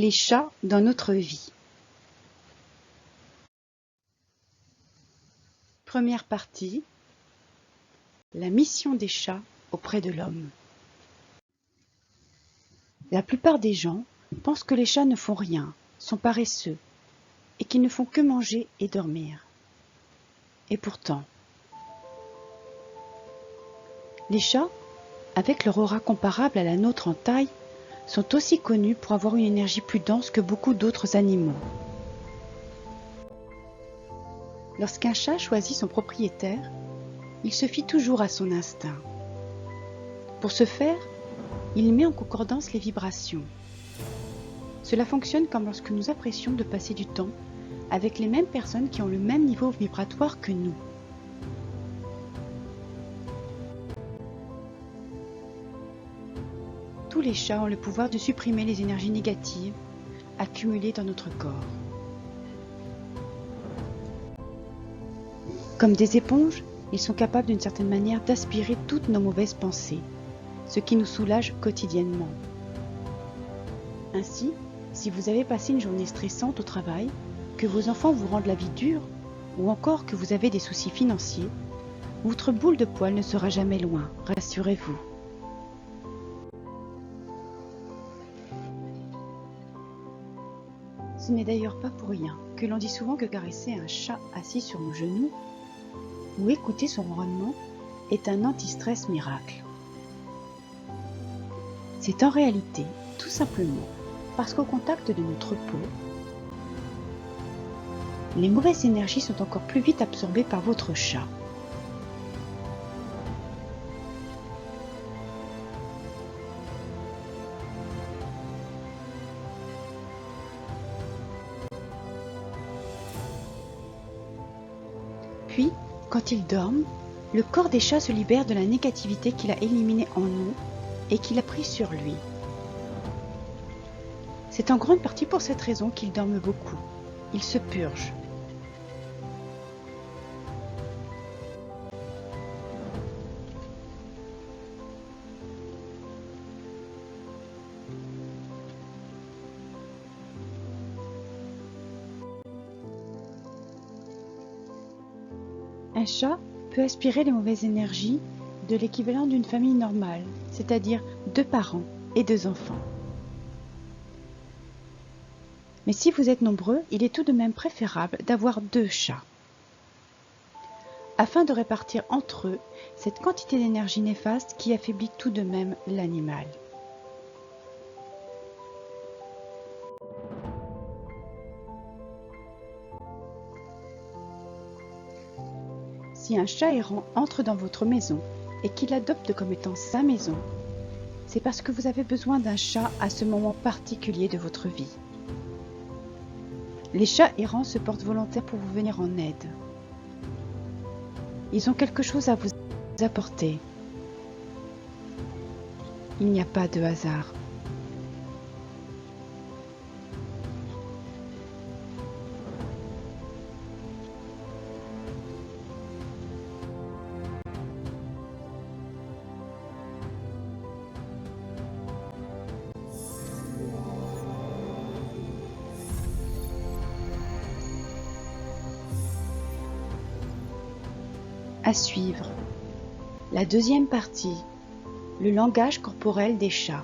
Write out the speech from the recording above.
Les chats dans notre vie. Première partie. La mission des chats auprès de l'homme. La plupart des gens pensent que les chats ne font rien, sont paresseux, et qu'ils ne font que manger et dormir. Et pourtant, les chats, avec leur aura comparable à la nôtre en taille, sont aussi connus pour avoir une énergie plus dense que beaucoup d'autres animaux. Lorsqu'un chat choisit son propriétaire, il se fie toujours à son instinct. Pour ce faire, il met en concordance les vibrations. Cela fonctionne comme lorsque nous apprécions de passer du temps avec les mêmes personnes qui ont le même niveau vibratoire que nous. Tous les chats ont le pouvoir de supprimer les énergies négatives accumulées dans notre corps. Comme des éponges, ils sont capables d'une certaine manière d'aspirer toutes nos mauvaises pensées, ce qui nous soulage quotidiennement. Ainsi, si vous avez passé une journée stressante au travail, que vos enfants vous rendent la vie dure, ou encore que vous avez des soucis financiers, votre boule de poil ne sera jamais loin, rassurez-vous. Ce n'est d'ailleurs pas pour rien que l'on dit souvent que caresser un chat assis sur nos genoux ou écouter son ronronnement est un anti-stress miracle. C'est en réalité tout simplement parce qu'au contact de notre peau, les mauvaises énergies sont encore plus vite absorbées par votre chat. Puis, quand ils dorment, le corps des chats se libère de la négativité qu'il a éliminée en nous et qu'il a pris sur lui. C'est en grande partie pour cette raison qu'ils dorment beaucoup. Ils se purgent. Un chat peut aspirer les mauvaises énergies de l'équivalent d'une famille normale, c'est-à-dire 2 parents et 2 enfants. Mais si vous êtes nombreux, il est tout de même préférable d'avoir 2 chats, afin de répartir entre eux cette quantité d'énergie néfaste qui affaiblit tout de même l'animal. Si un chat errant entre dans votre maison et qu'il l'adopte comme étant sa maison, c'est parce que vous avez besoin d'un chat à ce moment particulier de votre vie. Les chats errants se portent volontaires pour vous venir en aide. Ils ont quelque chose à vous apporter. Il n'y a pas de hasard. À suivre. La deuxième partie, le langage corporel des chats.